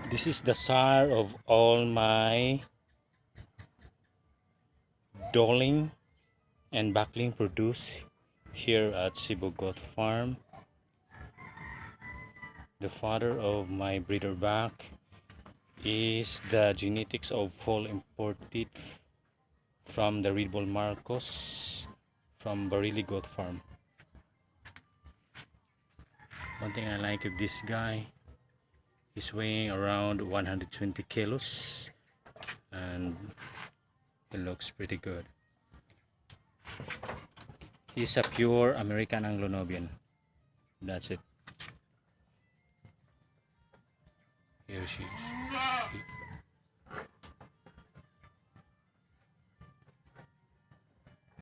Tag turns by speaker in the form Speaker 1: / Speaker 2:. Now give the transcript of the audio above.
Speaker 1: This is the sire of all my doling and buckling produced here at Cebu Goat Farm. The father of my breeder back is the genetics of foal imported from the Red Bull Marcos from Barili Goat Farm. One thing I like of this guy, he's weighing around 120 kilos and he looks pretty good. He's a pure American Anglo Nubian. That's it. Here she is.